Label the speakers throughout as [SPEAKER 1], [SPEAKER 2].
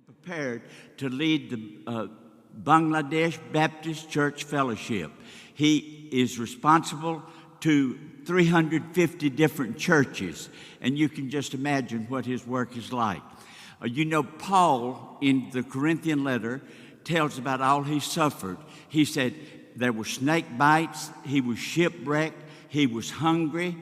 [SPEAKER 1] prepared to lead the Bangladesh Baptist Church Fellowship. He is responsible to 350 different churches, and you can just imagine what his work is like. You know, Paul, in the Corinthian letter, tells about all he suffered. He said there were snake bites, he was shipwrecked, he was hungry,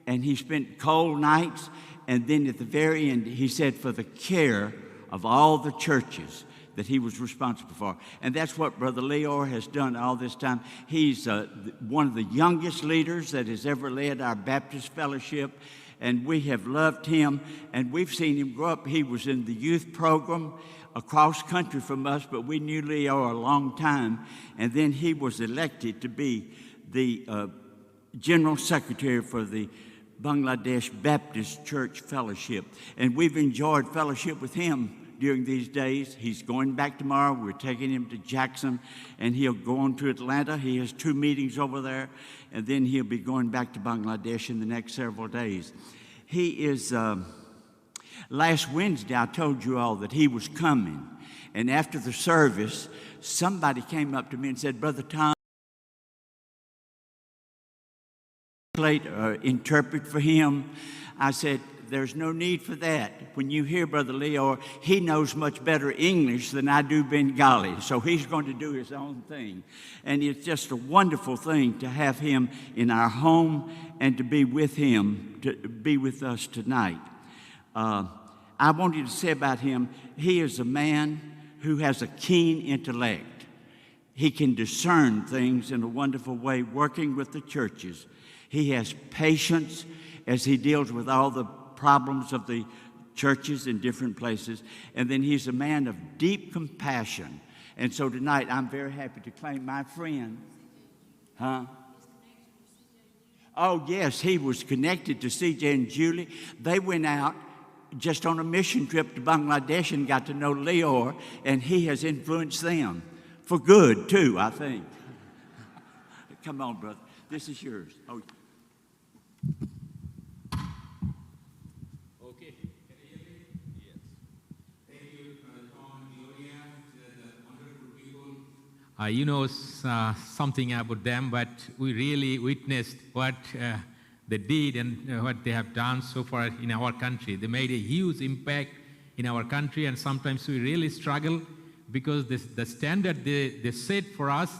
[SPEAKER 1] and he spent cold nights. And then at the very end, he said, for the care of all the churches that he was responsible for. And that's what Brother Leor has done all this time. He's one of the youngest leaders that has ever led our Baptist fellowship, and we have loved him, and we've seen him grow up. He was in the youth program across country from us, but we knew Leor a long time, and then he was elected to be the General Secretary for the Bangladesh Baptist Church Fellowship. And we've enjoyed fellowship with him during these days. He's going back tomorrow. We're taking him to Jackson, and he'll go on to Atlanta. He has 2 meetings over there, and then he'll be going back to Bangladesh in the next several days. He is, last Wednesday I told you all that he was coming, and after the service, somebody came up to me and said, Brother Tom, interpret for him. I said, there's no need for that. When you hear Brother Leor, he knows much better English than I do Bengali, so he's going to do his own thing. And it's just a wonderful thing to have him in our home and to be with him, to be with us tonight. I wanted to say about him, he is a man who has a keen intellect. He can discern things in a wonderful way, working with the churches. He has patience as he deals with all the problems of the churches in different places. And then he's a man of deep compassion. And so tonight, I'm very happy to claim my friend. Huh? Oh, yes, he was connected to CJ and Julie. They went out just on a mission trip to Bangladesh and got to know Leor, and he has influenced them for good, too, I think. Come on, brother. This is yours. Oh.
[SPEAKER 2] Okay. Can you hear me? Yes. Thank you, Tom, Gloria, the wonderful people. You know something about them, but we really witnessed what they did and what they have done so far in our country. They made a huge impact in our country, and sometimes we really struggle because the standard they set for us,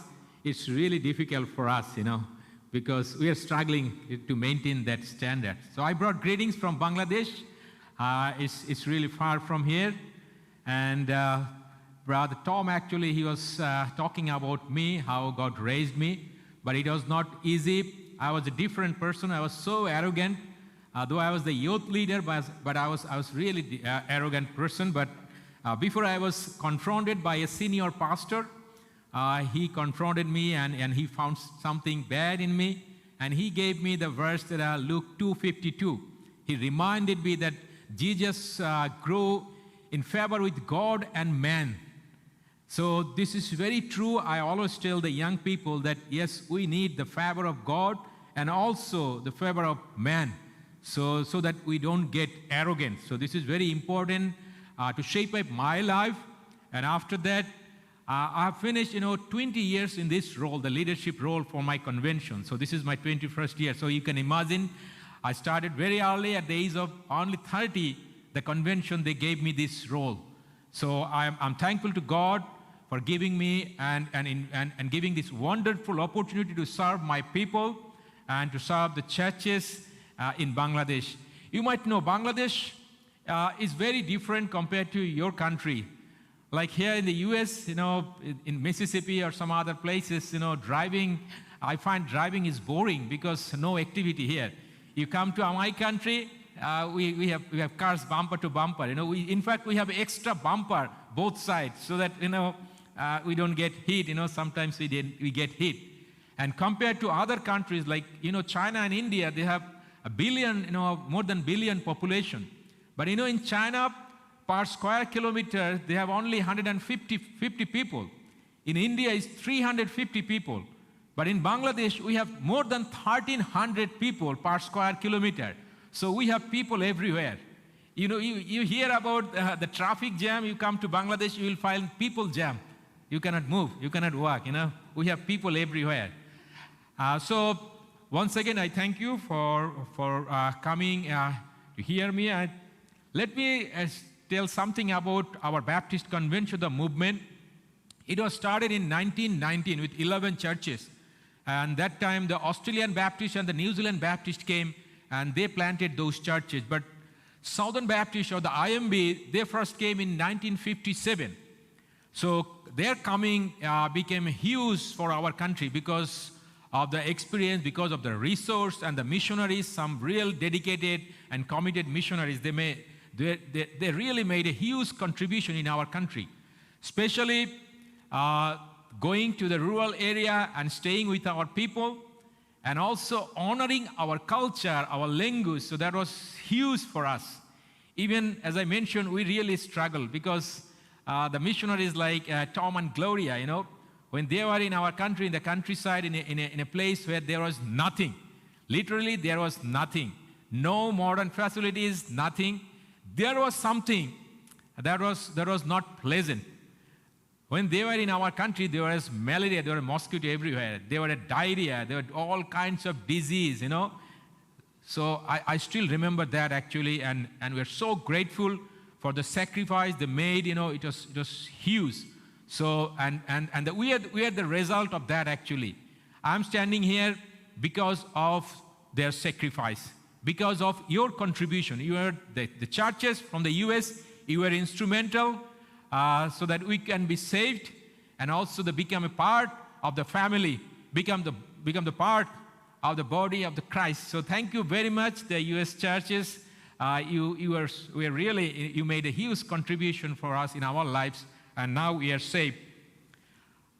[SPEAKER 2] it's really difficult for us, you know, because we are struggling to maintain that standard. So I brought greetings from Bangladesh. It's really far from here. And Brother Tom, actually, he was talking about me, how God raised me, but it was not easy. I was a different person. I was so arrogant. Though I was the youth leader, but I was really the arrogant person. But before I was confronted by a senior pastor, he confronted me and he found something bad in me, and he gave me the verse that Luke 2:52. He reminded me that Jesus grew in favor with God and man. So this is very true. I always tell the young people that yes, we need the favor of God and also the favor of man, so that we don't get arrogant. So this is very important to shape up my life. And after that, I've finished, 20 years in this role, the leadership role for my convention. So this is my 21st year. So you can imagine, I started very early at the age of only 30, the convention, they gave me this role. So I'm thankful to God for giving me and giving this wonderful opportunity to serve my people and to serve the churches in Bangladesh. You might know Bangladesh is very different compared to your country. Like here in the U.S., in Mississippi or some other places, driving, I find driving is boring because no activity here. You come to my country, we have cars bumper to bumper. In fact, we have extra bumper both sides so that we don't get hit. Sometimes we get hit. And compared to other countries like China and India, they have a billion, more than billion population. But in China, per square kilometer, they have only 150 people. In India, it's 350 people. But in Bangladesh, we have more than 1,300 people per square kilometer. So we have people everywhere. You know, you hear about the traffic jam, you come to Bangladesh, you will find people jam. You cannot move, you cannot walk, you know. We have people everywhere. So once again, I thank you for coming to hear me. Let me tell something about our Baptist Convention, the movement. It was started in 1919 with 11 churches. And that time, the Australian Baptist and the New Zealand Baptist came, and they planted those churches. But Southern Baptist, or the IMB, they first came in 1957. So their coming became huge for our country because of the experience, because of the resource and the missionaries, some real dedicated and committed missionaries. They really made a huge contribution in our country, especially going to the rural area and staying with our people, and also honoring our culture, our language. So that was huge for us. Even as I mentioned, we really struggled because the missionaries like Tom and Gloria, you know, when they were in our country, in the countryside, in a place where there was nothing, literally there was nothing, no modern facilities, nothing. There was something that was not pleasant. When they were in our country, there was malaria, there were mosquito everywhere, there were diarrhea, there were all kinds of disease, you know. So I still remember that actually, and we're so grateful for the sacrifice they made, you know. It was huge. So we are the result of that actually. I'm standing here because of their sacrifice, because of your contribution. You are the churches from the US, you were instrumental so that we can be saved, and also to become a part of the family, become the part of the body of the Christ. So thank you very much, the US churches. You made a huge contribution for us in our lives, and now we are saved.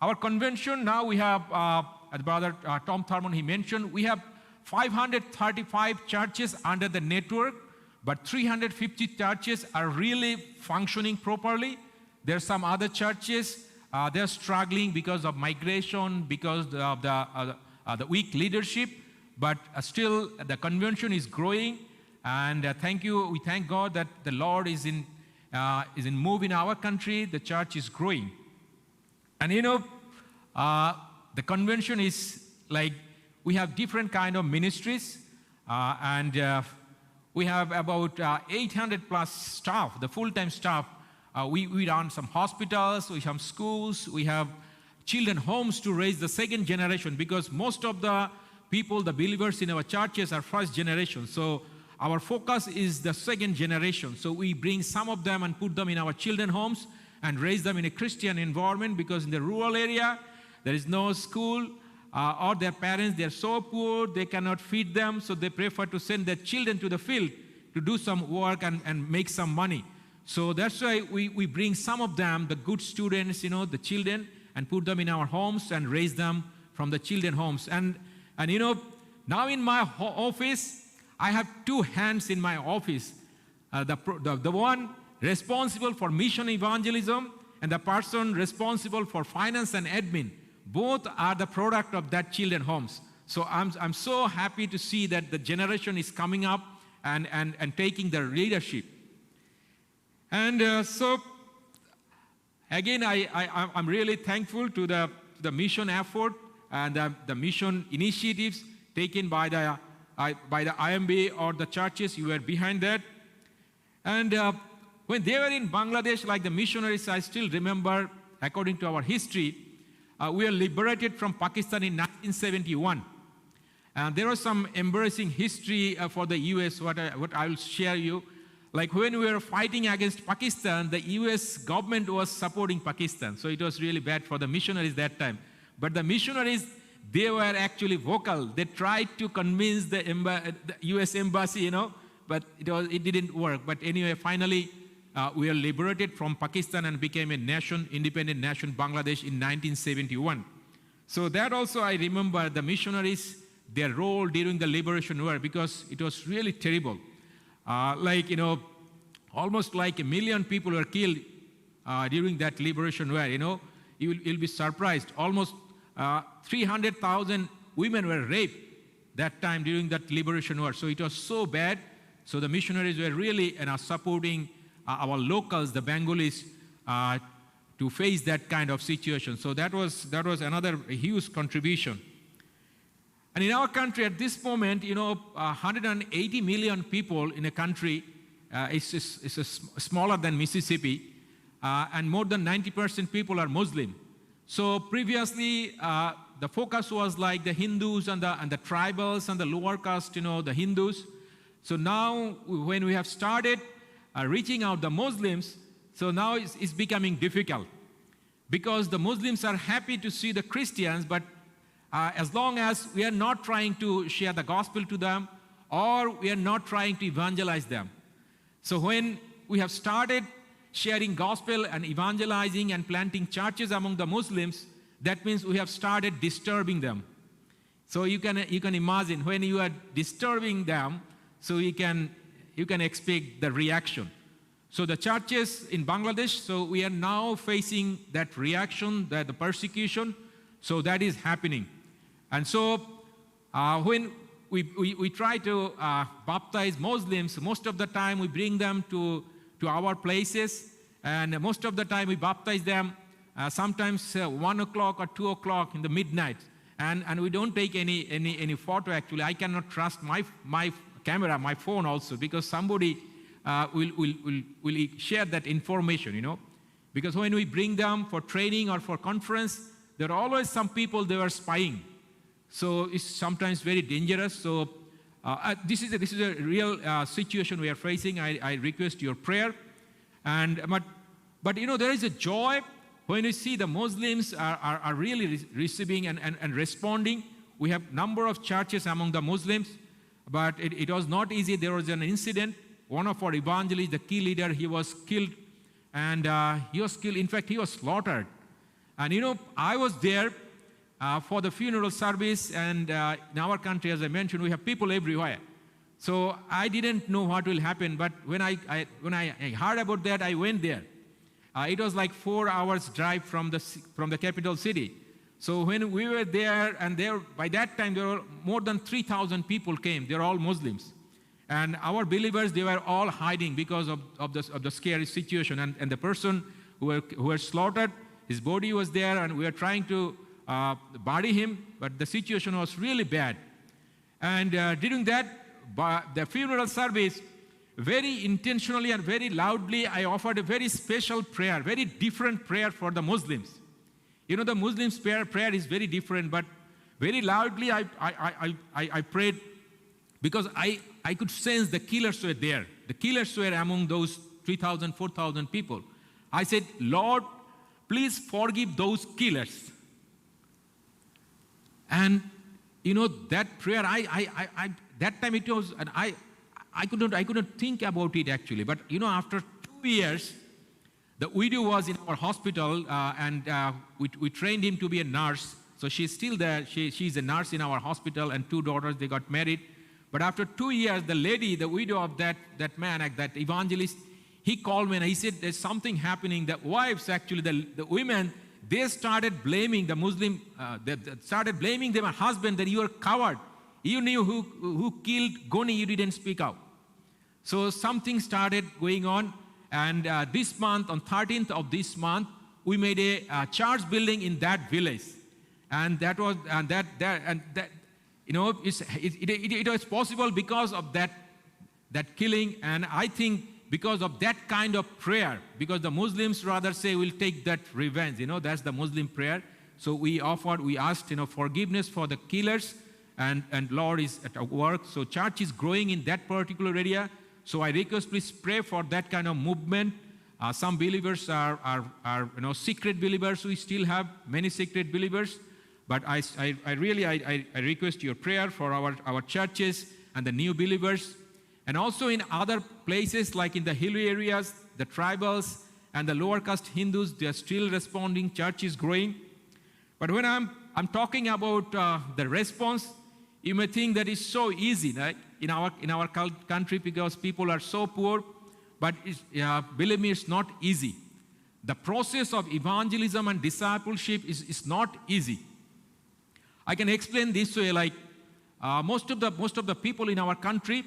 [SPEAKER 2] Our convention, now we have, as Brother Tom Thurman, he mentioned, we have 535 churches under the network, but 350 churches are really functioning properly. There are some other churches, they're struggling because of migration, because of the weak leadership, but still the convention is growing. And we thank God that the Lord is in move in our country. The church is growing. And you know, the convention is like, we have different kind of ministries, and we have about 800 plus staff, the full-time staff. We run some hospitals, we have schools, we have children homes to raise the second generation, because most of the people, the believers in our churches are first generation. So our focus is the second generation. So we bring some of them and put them in our children homes and raise them in a Christian environment, because in the rural area, there is no school, or their parents, they're so poor, they cannot feed them, so they prefer to send their children to the field to do some work and make some money. So that's why we bring some of them, the good students, you know, the children, and put them in our homes and raise them from the children homes. And you know, now in my office, I have two hands in my office. The one responsible for mission evangelism, and the person responsible for finance and admin. Both are the product of that children homes. So I'm so happy to see that the generation is coming up and taking the leadership. And so again, I'm really thankful to the mission effort and the mission initiatives taken by the IMB or the churches. You were behind that. And when they were in Bangladesh, like the missionaries, I still remember, according to our history, we were liberated from Pakistan in 1971. And there was some embarrassing history for the US, what I will share you. Like when we were fighting against Pakistan, the US government was supporting Pakistan. So it was really bad for the missionaries that time. But the missionaries, they were actually vocal. They tried to convince the US embassy, you know, but it didn't work. But anyway, finally, we were liberated from Pakistan and became a nation, independent nation, Bangladesh, in 1971. So that also I remember the missionaries, their role during the liberation war, because it was really terrible. Like, you know, almost like 1 million people were killed during that liberation war, you know. You'll be surprised. Almost 300,000 women were raped that time during that liberation war. So it was so bad. So the missionaries were really supporting our locals, the Bengalis, to face that kind of situation. So that was another huge contribution. And in our country at this moment, 180 million people in a country. It's smaller than Mississippi, and more than 90% people are Muslim. So previously, the focus was like the Hindus and the tribals and the lower caste, the Hindus. So now, when we have started reaching out the Muslims, so now it's becoming difficult, because the Muslims are happy to see the Christians, but as long as we are not trying to share the gospel to them, or we are not trying to evangelize them. So when we have started sharing gospel and evangelizing and planting churches among the Muslims, that means we have started disturbing them. So you can imagine, when you are disturbing them, so you can expect the reaction. So the churches in Bangladesh, so we are now facing that reaction, the persecution. So that is happening. And so when we try to baptize Muslims, most of the time we bring them to our places, and most of the time we baptize them sometimes 1 o'clock or 2 o'clock in the midnight, and we don't take any photo. Actually, I cannot trust my camera, my phone also, because somebody will share that information, because when we bring them for training or for conference, there are always some people they are spying. So it's sometimes very dangerous. So this is a real situation we are facing. I request your prayer. But there is a joy when you see the Muslims are really receiving and responding. We have number of churches among the Muslims, but it was not easy. There was an incident. One of our evangelists, the key leader, he was killed, and he was killed. In fact, he was slaughtered. And I was there for the funeral service, and in our country, as I mentioned, we have people everywhere. So I didn't know what will happen, but when I heard about that, I went there. It was like 4 hours drive from the capital city. So when we were there, and by that time there were more than 3,000 people came. They're all Muslims, and our believers, they were all hiding because of the scary situation. And the person who were slaughtered, his body was there, and we were trying to bury him, but the situation was really bad. And during the funeral service, very intentionally and very loudly, I offered a very special prayer, very different prayer for the Muslims. The Muslims' prayer is very different, but very loudly I prayed, because I could sense the killers were there. The killers were among those 3,000, 4,000 people. I said, Lord, please forgive those killers. And that prayer, I that time it was, and I couldn't think about it actually. But after 2 years, the widow was in our hospital, and we trained him to be a nurse. So she's still there. She's a nurse in our hospital, and 2 daughters, they got married. But after 2 years, the lady, the widow of that man, that evangelist, he called me and he said, there's something happening. The wives, actually, the women, they started blaming the Muslim, they started blaming their husband that you are coward. You knew who killed Goni, you didn't speak out. So something started going on, and this month, on 13th of this month, we made a church building in that village, and that was it was possible because of that killing, and I think because of that kind of prayer, because the Muslims rather say we'll take that revenge, that's the Muslim prayer. So we asked forgiveness for the killers, and Lord is at work. So church is growing in that particular area. So I request, please pray for that kind of movement. Some believers are secret believers. We still have many secret believers, but I really request your prayer for our churches and the new believers. And also in other places, like in the hilly areas, the tribals and the lower caste Hindus, they are still responding. Church is growing. But when I'm talking about the response, you may think that it's so easy, right? In our country, because people are so poor. But believe me, it's not easy. The process of evangelism and discipleship is not easy. I can explain this way, like most of the people in our country,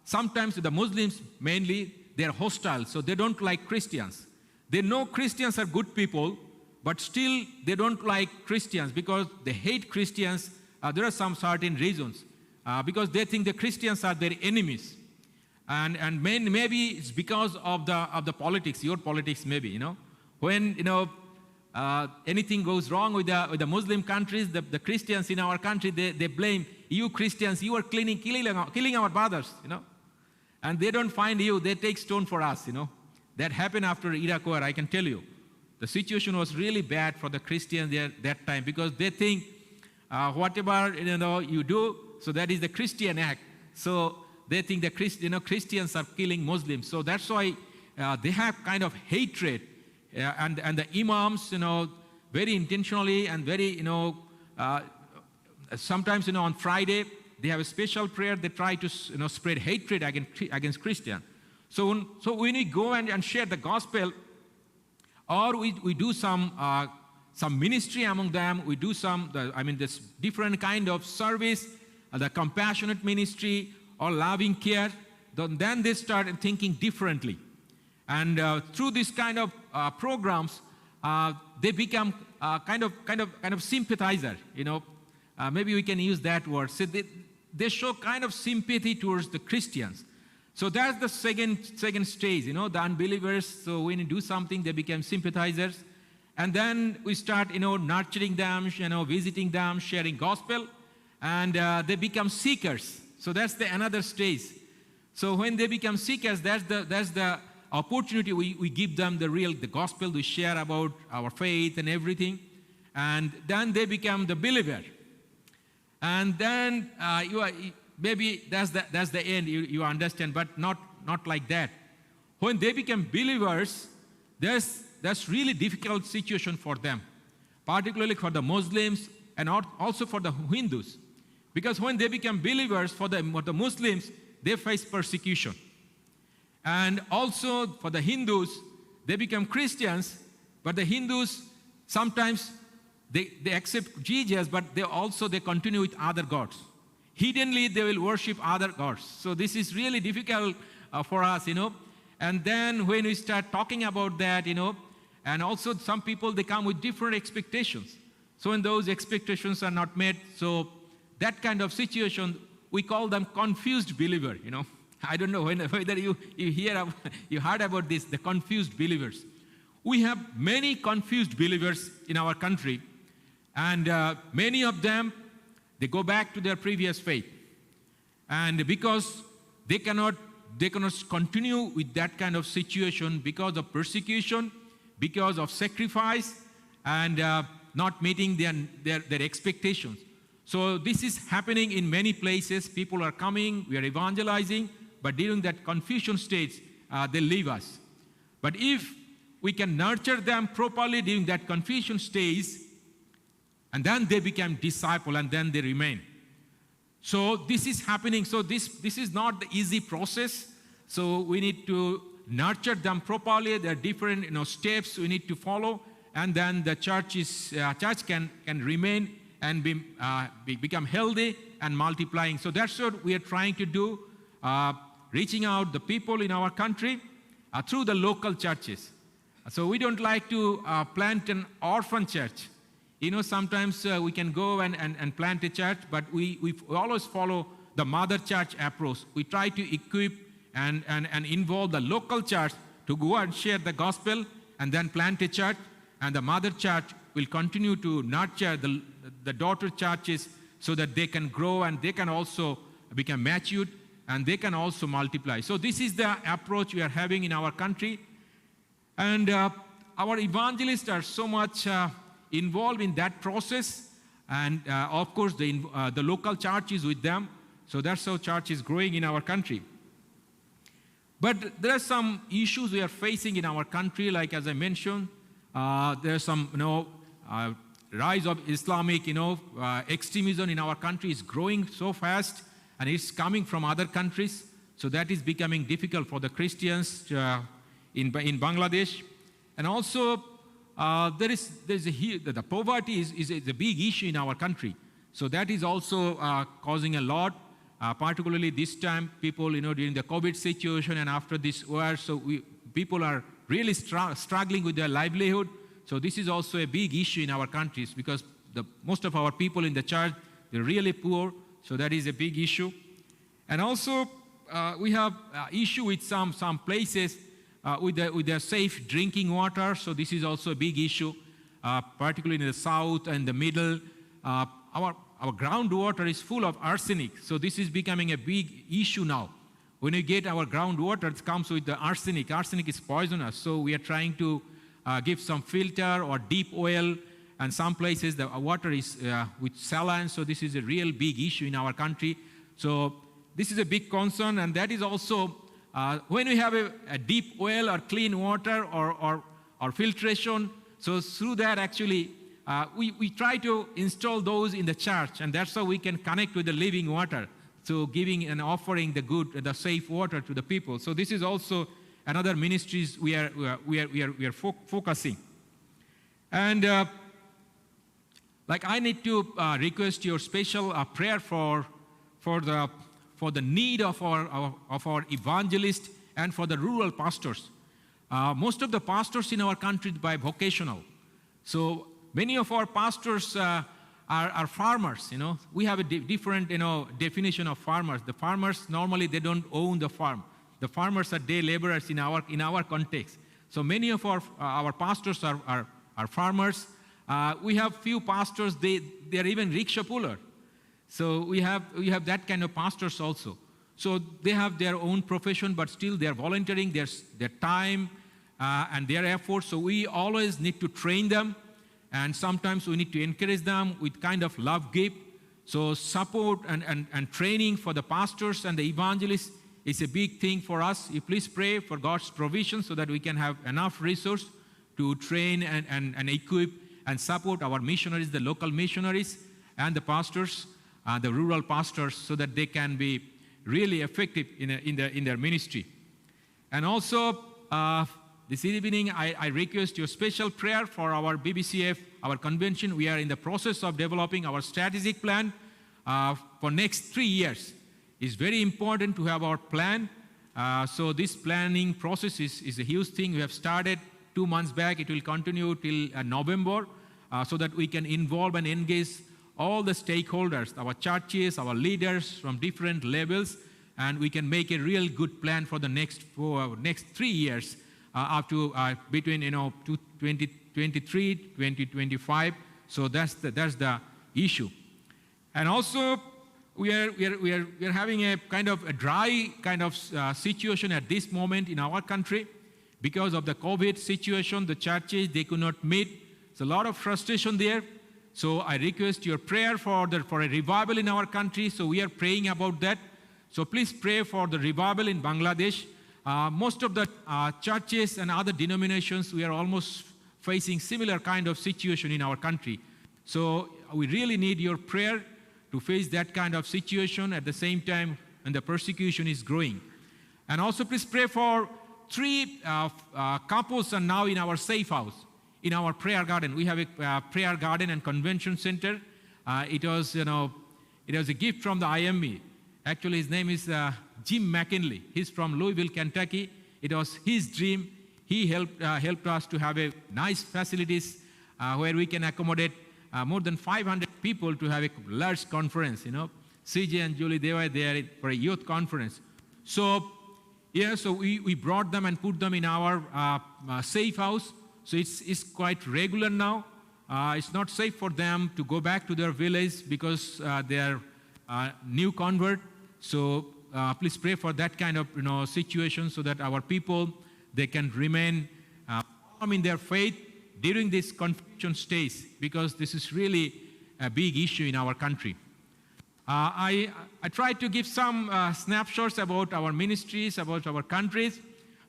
[SPEAKER 2] sometimes the Muslims mainly, they are hostile, so they don't like Christians. They know Christians are good people, but still they don't like Christians because they hate Christians. There are some certain reasons. Because they think the Christians are their enemies. And maybe it's because of the politics, your politics maybe, you know. When, you know, anything goes wrong with the Muslim countries, the Christians in our country, they blame you Christians, you are killing our brothers, you know. And they don't find you, they take stone for us, you know. That happened after Iraq War, I can tell you. The situation was really bad for the Christians there that time because they think whatever, you know, you do, so that is the Christian act. So they think the Christians are killing Muslims. So that's why they have kind of hatred. And the imams, you know, very intentionally and very, you know, sometimes, you know, on Friday, they have a special prayer. They try to, you know, spread hatred against Christians. So when we go and share the gospel, or we do some ministry among them, we do this different kind of service, the compassionate ministry or loving care, then they start thinking differently. And through this kind of programs, they become kind of sympathizer, you know. Maybe we can use that word. So they show kind of sympathy towards the Christians. So that's the second stage, you know, the unbelievers. So when you do something, they become sympathizers. And then we start, you know, nurturing them, you know, visiting them, sharing gospel. And they become seekers. So that's another stage. So when they become seekers, that's the opportunity we give them the gospel. We share about our faith and everything. And then they become the believer. And then maybe that's the end, you understand, but not like that. When they become believers, that's really difficult situation for them, particularly for the Muslims and also for the Hindus. Because when they become believers, for the Muslims, they face persecution. And also for the Hindus, they become Christians, but the Hindus sometimes they accept Jesus, but they continue with other gods. Hiddenly, they will worship other gods. So this is really difficult for us, you know. And then when we start talking about that, you know, and also some people, they come with different expectations. So when those expectations are not met, so that kind of situation, we call them confused believer, you know. I don't know whether you heard about this, the confused believers. We have many confused believers in our country, and many of them, they go back to their previous faith. And because they cannot continue with that kind of situation because of persecution, because of sacrifice, and not meeting their expectations. So this is happening in many places. People are coming, we are evangelizing, but during that confusion stage, they leave us. But if we can nurture them properly during that confusion stage, and then they become disciple, and then they remain. So this is happening. So this is not the easy process. So we need to nurture them properly. There are different, you know, steps we need to follow, and then the church can remain and become healthy and multiplying. So that's what we are trying to do, reaching out the people in our country through the local churches. So we don't like to plant an orphan church. You know, sometimes we can go and plant a church, but we always follow the mother church approach. We try to equip and involve the local church to go and share the gospel and then plant a church, and the mother church will continue to nurture the daughter churches so that they can grow and they can also become matured and they can also multiply. So this is the approach we are having in our country. And our evangelists are so much involved in that process, and of course the local church is with them. So that's how church is growing in our country. But there are some issues we are facing in our country, like as I mentioned, there's some rise of Islamic extremism in our country is growing so fast, and it's coming from other countries. So that is becoming difficult for the Christians in Bangladesh. And also the poverty is a big issue in our country. So that is also causing a lot. particularly this time, people, during the COVID situation and after this war, so people are really struggling with their livelihood. So this is also a big issue in our countries because most of our people in the church, they're really poor, so that is a big issue. And also, we have issue with some places with the safe drinking water, so this is also a big issue, particularly in the south and the middle. Our groundwater is full of arsenic, so this is becoming a big issue now. When you get our groundwater, it comes with the arsenic. Arsenic is poisonous, so we are trying to give some filter or deep well, and some places the water is with saline, so this is a real big issue in our country. So this is a big concern, and that is also when we have a deep well or clean water or filtration, so through that actually we try to install those in the church, and that's how we can connect with the living water. So giving and offering the safe water to the people. So this is also another ministries we are focusing. And I need to request your special prayer for the need of our evangelists and for the rural pastors. Most of the pastors in our country by vocational. So many of our pastors are farmers. We have a different definition of farmers. The farmers normally they don't own the farm. The farmers are day laborers in our context. So many of our pastors are farmers. We have few pastors they are even rickshaw puller. So we have that kind of pastors also. So they have their own profession, but still they are volunteering their time and their efforts. So we always need to train them. And sometimes we need to encourage them with kind of love gift. So support and training for the pastors and the evangelists is a big thing for us. You please pray for God's provision so that we can have enough resource to train and equip and support our missionaries, the local missionaries and the pastors, the rural pastors, so that they can be really effective in their ministry. And also, this evening, I request your special prayer for our BBCF, our convention. We are in the process of developing our strategic plan for next 3 years. It's very important to have our plan. So this planning process is a huge thing. We have started 2 months back. It will continue till November so that we can involve and engage all the stakeholders, our churches, our leaders from different levels, and we can make a real good plan for the next 3 years. Up to between 2023, 2025. So that's the issue. And also we are having a kind of a dry kind of situation at this moment in our country because of the COVID situation. The churches they could not meet. There's a lot of frustration there. So I request your prayer for a revival in our country. So we are praying about that. So please pray for the revival in Bangladesh. Most of the churches and other denominations, we are almost facing similar kind of situation in our country. So we really need your prayer to face that kind of situation at the same time when the persecution is growing. And also please pray for 3 couples are now in our safe house, in our prayer garden. We have a prayer garden and convention center. It was a gift from the IME. Actually, his name is Jim McKinley. He's from Louisville, Kentucky. It was his dream. He helped us to have a nice facilities where we can accommodate more than 500 people to have a large conference. CJ and Julie, they were there for a youth conference. So we brought them and put them in our safe house. So it's quite regular now. It's not safe for them to go back to their village because they are new convert. So please pray for that kind of situation so that our people they can remain firm in their faith during this confusion stage, because this is really a big issue in our country. I tried to give some snapshots about our ministries, about our countries,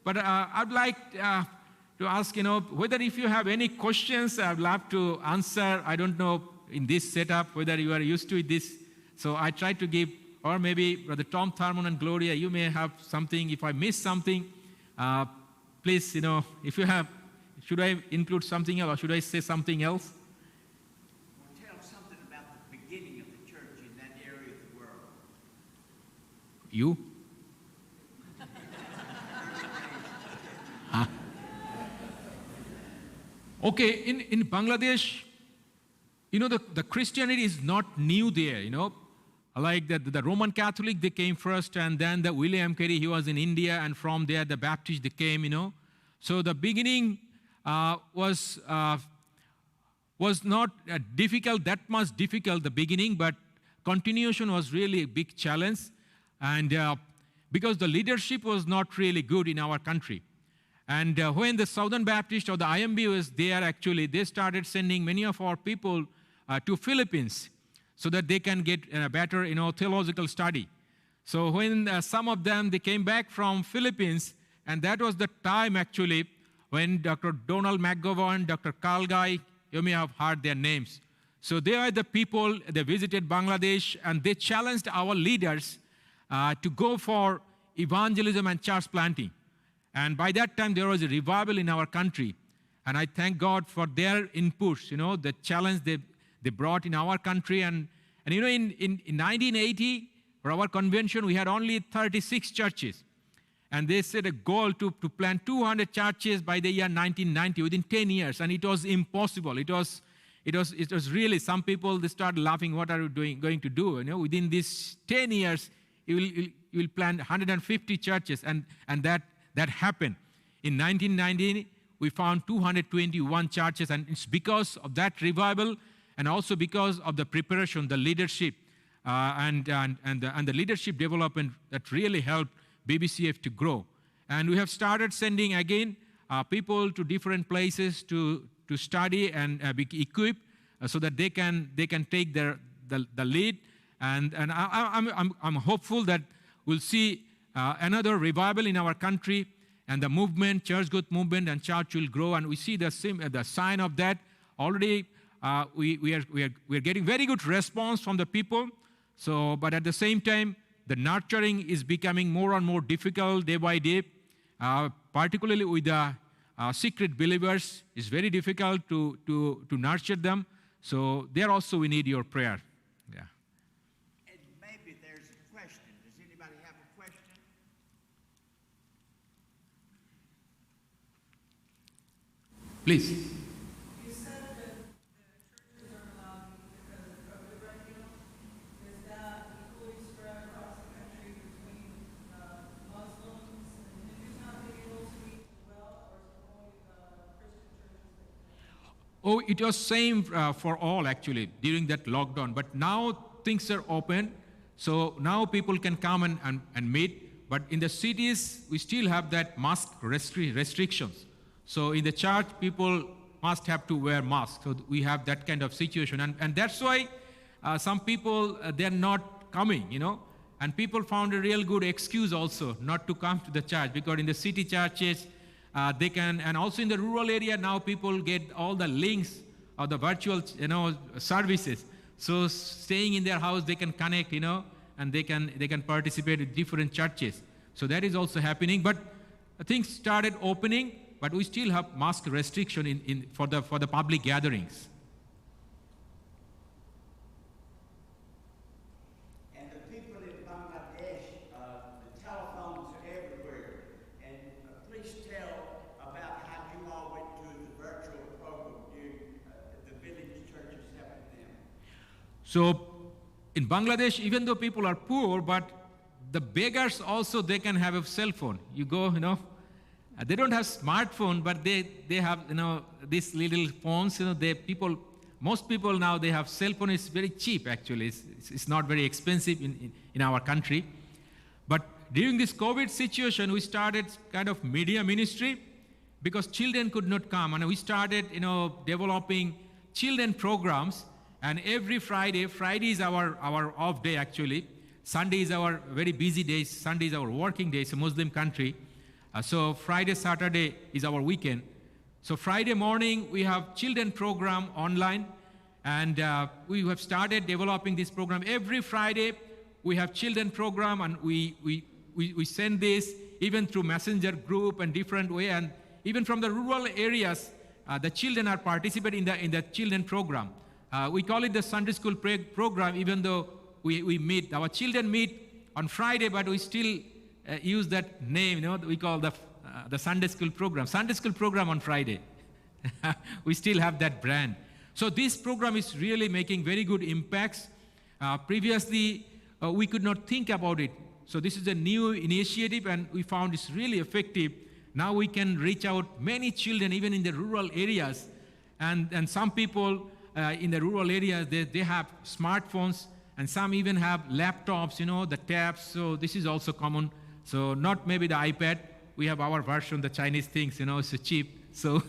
[SPEAKER 2] but I'd like to ask whether if you have any questions, I'd love to answer. I don't know in this setup whether you are used to this, so I try to give. Or maybe Brother Tom Thurman and Gloria, you may have something. If I miss something, please, if you have, should I include something else or should I say something else?
[SPEAKER 1] Well, tell something about the beginning of the church in that area of the world.
[SPEAKER 2] You? Huh? Okay, in Bangladesh, the Christianity is not new there, Like the Roman Catholic, they came first, and then the William Carey, he was in India, and from there the Baptist, they came, So the beginning was not difficult, that much difficult, the beginning, but continuation was really a big challenge. And because the leadership was not really good in our country. And when the Southern Baptist or the IMB was there, actually, they started sending many of our people to Philippines so that they can get a better, theological study. So when some of them, they came back from Philippines, and that was the time, actually, when Dr. Donald McGovern, Dr. Carl Guy, you may have heard their names. So they are the people, they visited Bangladesh, and they challenged our leaders to go for evangelism and church planting. And by that time, there was a revival in our country. And I thank God for their inputs, the challenge they brought in our country. And in 1980, for our convention, we had only 36 churches. And they set a goal to plant 200 churches by the year 1990, within 10 years. And it was impossible. It was really, some people, they started laughing, what are you going to do? Within these 10 years, you will plant 150 churches. And that happened. In 1990, we found 221 churches, and it's because of that revival, and also because of the preparation, the leadership, and the leadership development that really helped BBCF to grow. And we have started sending again people to different places to study and be equipped so that they can take the lead. And I'm hopeful that we'll see another revival in our country, and the movement, church growth movement, and church will grow. And we see the sign of that already. We are getting very good response from the people. So, but at the same time, the nurturing is becoming more and more difficult day by day, particularly with the secret believers. It's very difficult to nurture them. So there also we need your prayer. Yeah.
[SPEAKER 1] And maybe there's a question. Does anybody have a question?
[SPEAKER 2] Please.
[SPEAKER 3] You said that the churches are allowed because of COVID right now. Is that equally spread across the country between Muslims and Hindus not being able to meet as well, or is it only the Christian churches?
[SPEAKER 2] Oh, it was same for all actually during that lockdown. But now things are open, so now people can come and meet. But in the cities, we still have that mask restrictions. So in the church, people must have to wear masks. So we have that kind of situation. And that's why some people, they're not coming, And people found a real good excuse also not to come to the church, because in the city churches, they can, and also in the rural area now, people get all the links of the virtual, services. So staying in their house, they can connect, and they can participate in different churches. So that is also happening. But things started opening, but we still have mask restriction for the public gatherings.
[SPEAKER 1] And the people in Bangladesh, the telephones are everywhere. And please tell about how you all went to the virtual program during the village churches helping them.
[SPEAKER 2] So in Bangladesh, even though people are poor, but the beggars also, they can have a cell phone. You go, they don't have smartphone, but they have, these little phones, most people now, they have cell phone. It's very cheap, actually. It's not very expensive in our country. But during this COVID situation, we started kind of media ministry because children could not come. And we started, developing children programs. And every Friday is our off day, actually. Sunday is our very busy day. Sunday is our working day. It's a Muslim country. So Friday, Saturday is our weekend. So Friday morning, we have children program online. And we have started developing this program. Every Friday, we have children program, and we send this even through messenger group and different way. And even from the rural areas, the children are participating in the children program. We call it the Sunday school program, even though we meet, our children meet on Friday, but we still use that name, we call the Sunday school program. Sunday school program on Friday. We still have that brand. So this program is really making very good impacts. Previously, we could not think about it. So this is a new initiative, and we found it's really effective. Now we can reach out many children, even in the rural areas. And some people in the rural areas, they have smartphones, and some even have laptops, the tabs. So this is also common. So not maybe the iPad. We have our version, the Chinese things, it's cheap. So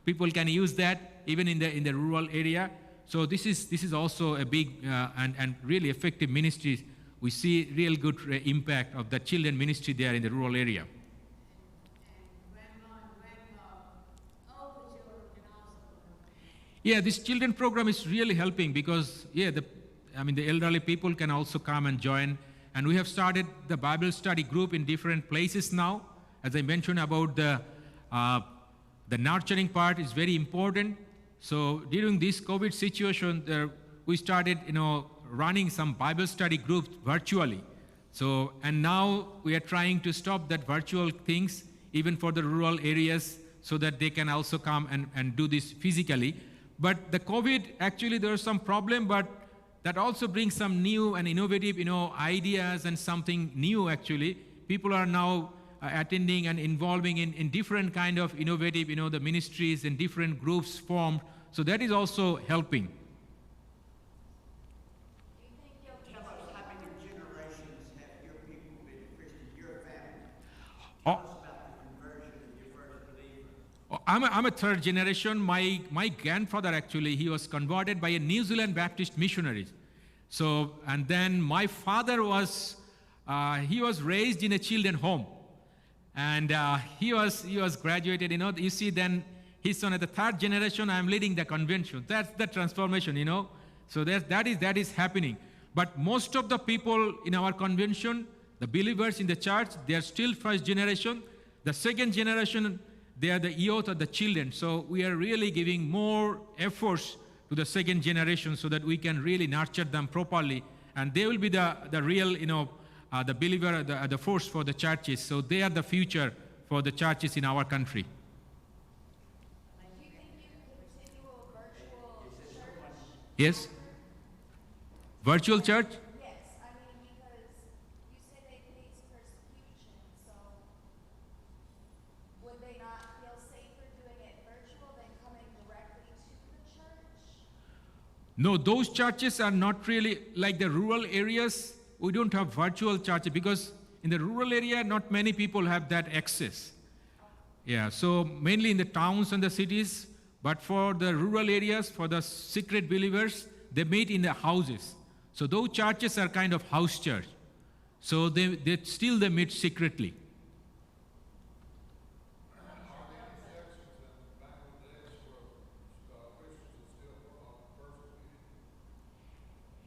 [SPEAKER 2] people can use that even in the rural area. So this is also a big and really effective ministry. We see real good impact of the children ministry there in the rural area. Yeah, this children program is really helping because, the elderly people can also come and join. And we have started the Bible study group in different places now. As I mentioned about the nurturing part is very important. So during this COVID situation, we started, running some Bible study groups virtually. So, and now we are trying to stop that virtual things, even for the rural areas, so that they can also come and do this physically. But the COVID, actually there is some problem, but that also brings some new and innovative, ideas and something new actually. People are now attending and involving in different kind of innovative, the ministries and different groups formed. So that is also helping.
[SPEAKER 1] Do you think how many generations have your people been Christian, your family? Tell us about the conversion of your first believer.
[SPEAKER 2] I'm a third generation. My grandfather actually, he was converted by a New Zealand Baptist missionary. So, and then my father was raised in a children's home. And he was graduated, you see then his son at the third generation, I'm leading the convention. That's the transformation, So that is happening. But most of the people in our convention, the believers in the church, they are still first generation. The second generation, they are the youth or the children. So we are really giving more efforts to the second generation so that we can really nurture them properly. And they will be the real, the believer, the force for the churches. So they are the future for the churches in our country.
[SPEAKER 4] Do you think you can continue a virtual church?
[SPEAKER 2] Yes? Virtual church?
[SPEAKER 4] Yes, because you say they face persecution, so would they not feel safer doing it virtual than coming directly to the church?
[SPEAKER 2] No, those churches are not really like the rural areas. We don't have virtual churches because in the rural area, not many people have that access. Yeah, so mainly in the towns and the cities, but for the rural areas, for the secret believers, they meet in the houses. So those churches are kind of house church. So they meet secretly.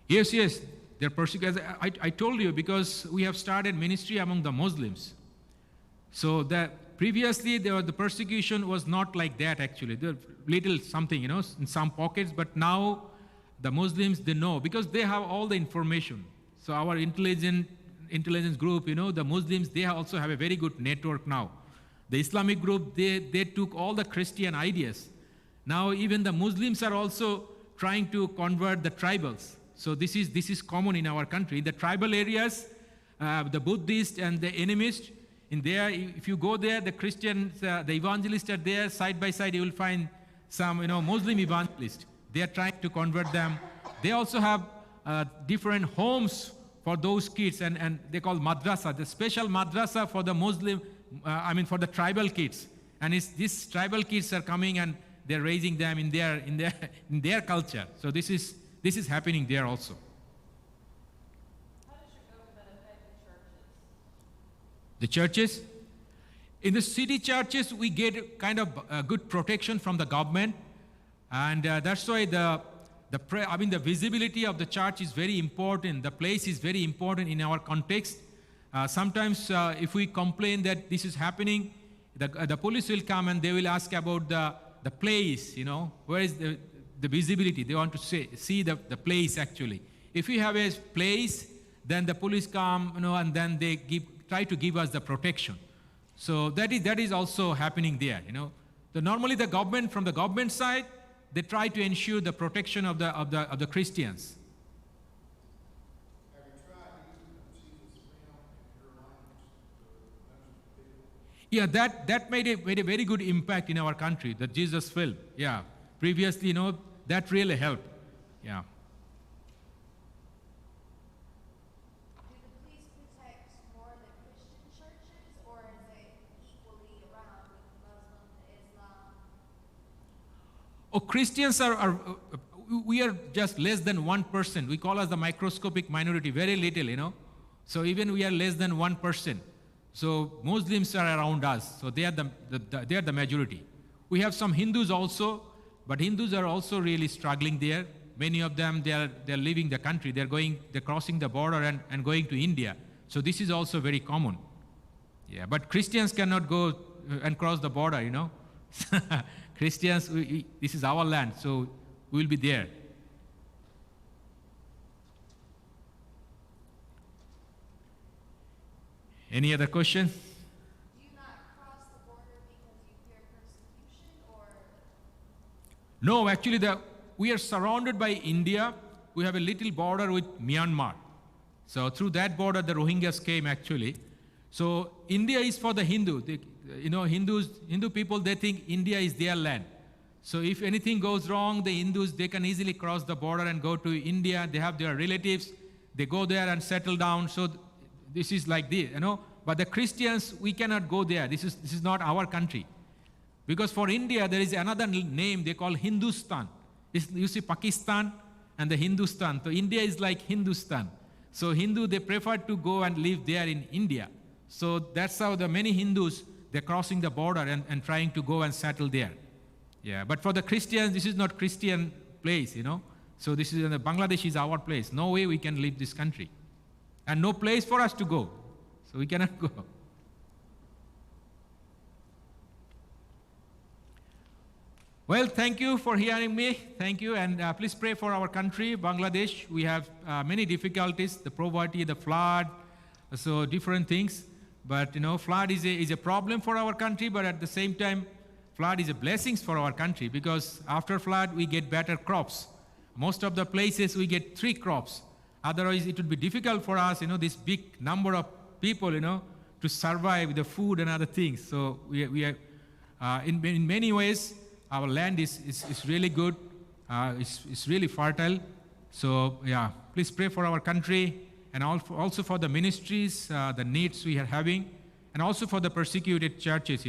[SPEAKER 2] Yes, they're persecuted. I told you because we have started ministry among the Muslims. So that previously the persecution was not like that actually. There little something, in some pockets, but now the Muslims, they know because they have all the information. So our intelligence group, the Muslims, they also have a very good network now. The Islamic group, they took all the Christian ideas. Now even the Muslims are also trying to convert the tribals. So this is common in our country. The tribal areas, the Buddhist and the animists, in there, if you go there, the Christians, the evangelists are there, side by side, you will find some, Muslim evangelists. They are trying to convert them. They also have different homes for those kids, and they call madrasa, the special madrasa for the Muslim, for the tribal kids. And these tribal kids are coming and they're raising them in their culture. So this is happening there also.
[SPEAKER 3] How does your government affect
[SPEAKER 2] The churches? In the city churches, we get kind of good protection from the government. And that's why the visibility of the church is very important. The place is very important in our context. Sometimes if we complain that this is happening, the police will come and they will ask about the place, where is the visibility. They want to see the place actually. If you have a place, then the police come, and then they try to give us the protection. So that is also happening there. Normally the government, from the government side, they try to ensure the protection of the Christians.
[SPEAKER 5] Have you tried using Jesus' film in your language to
[SPEAKER 2] Yeah, that made a very good impact in our country, the Jesus film. Yeah, previously, that really helped. Yeah.
[SPEAKER 4] Do the police protect more the Christian churches, or is it equally around with Muslim, Islam?
[SPEAKER 2] Oh, Christians we are just less than 1%. We call us the microscopic minority, very little, So even we are less than 1%. So Muslims are around us. So they are the majority. We have some Hindus also, but Hindus are also really struggling there. Many of them, they're leaving the country. They're crossing the border and going to India. So this is also very common. Yeah, but Christians cannot go and cross the border, Christians, this is our land, so we will be there. Any other question?
[SPEAKER 4] Do you not cross the border because you fear persecution, or?
[SPEAKER 2] No, actually, we are surrounded by India. We have a little border with Myanmar. So through that border, the Rohingyas came actually. So India is for the Hindu. Hindu people, they think India is their land. So if anything goes wrong, the Hindus, they can easily cross the border and go to India. They have their relatives. They go there and settle down. So this is like this, But the Christians, we cannot go there. This is not our country. Because for India, there is another name they call Hindustan. You see Pakistan and the Hindustan. So India is like Hindustan. So Hindu, they prefer to go and live there in India. So that's how the many Hindus, they're crossing the border and trying to go and settle there. Yeah, but for the Christians, this is not Christian place, So this is, Bangladesh is our place. No way we can leave this country. And no place for us to go. So we cannot go. Well, thank you for hearing me. Thank you. And please pray for our country, Bangladesh. We have many difficulties, the poverty, the flood, so different things. But, flood is a problem for our country, but at the same time, flood is a blessing for our country, because after flood, we get better crops. Most of the places, we get 3 crops. Otherwise, it would be difficult for us, this big number of people, to survive with the food and other things. So we are, in many ways, our land is really good. It's really fertile. So, yeah, please pray for our country, and also for the ministries, the needs we are having, and also for the persecuted churches,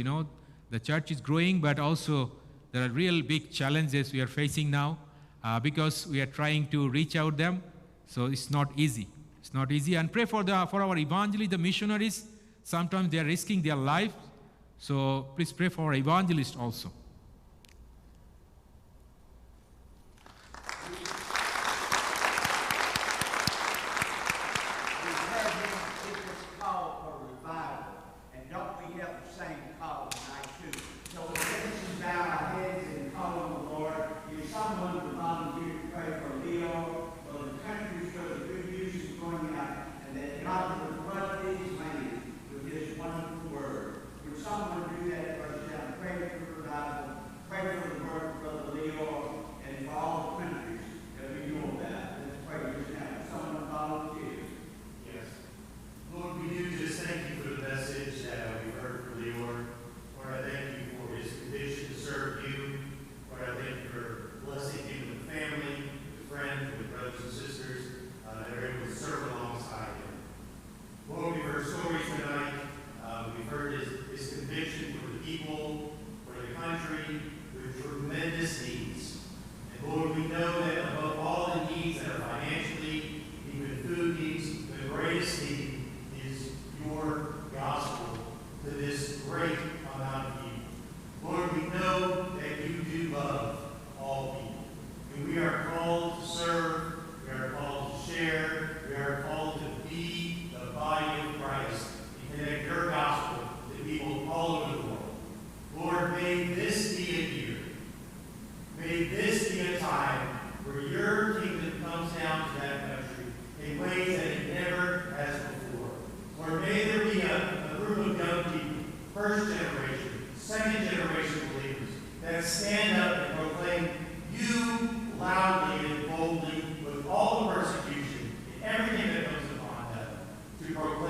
[SPEAKER 2] The church is growing, but also there are real big challenges we are facing now, because we are trying to reach out them. So it's not easy. It's not easy. And pray for our evangelists, the missionaries. Sometimes they are risking their life. So please pray for our evangelists also.
[SPEAKER 1] Someone to volunteer to pray for Leor, for the countries where the good news is going out, and that God will flood these lands with His wonderful word. Would someone do that for us now? Pray for revival.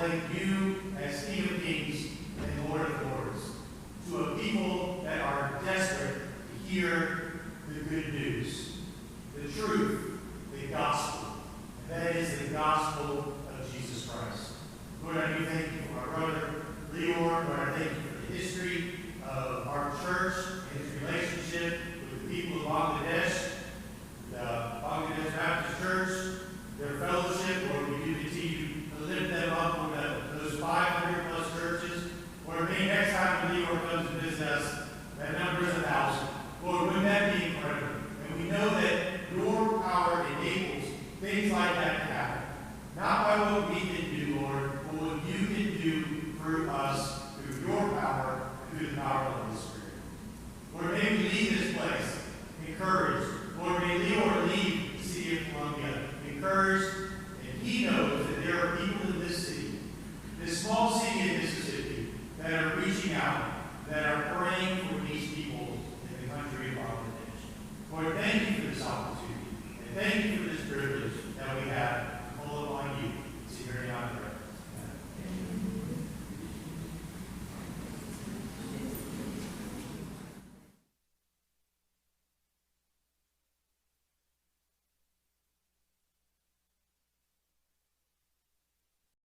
[SPEAKER 6] thank you as King of Kings and Lord of Lords to a people that are desperate to hear the good news, the truth, the gospel. And that is the gospel of Jesus Christ. Lord, I do thank you for my brother, Leor. Lord, I thank you for the history of our church and its relationship with the people of Bangladesh, the Bangladesh Baptist Church, their fellowship. Lord, we do continue to lift them up on those 500 plus churches. Lord, maybe next time when Leor comes to visit us, that number is 1,000. Lord, wouldn't that be incredible? And we know that your power enables things like that to happen. Not by what we can do, Lord, but what you can do through us, through your power, and through the power of the Holy Spirit. Lord, may we leave this place encouraged. Lord, may Leor leave the city of Columbia encouraged, and he knows that there are people in this city, this small city in Mississippi, that are reaching out, that are praying for these people in the country of Bangladesh. Lord, thank you for this opportunity, and thank you for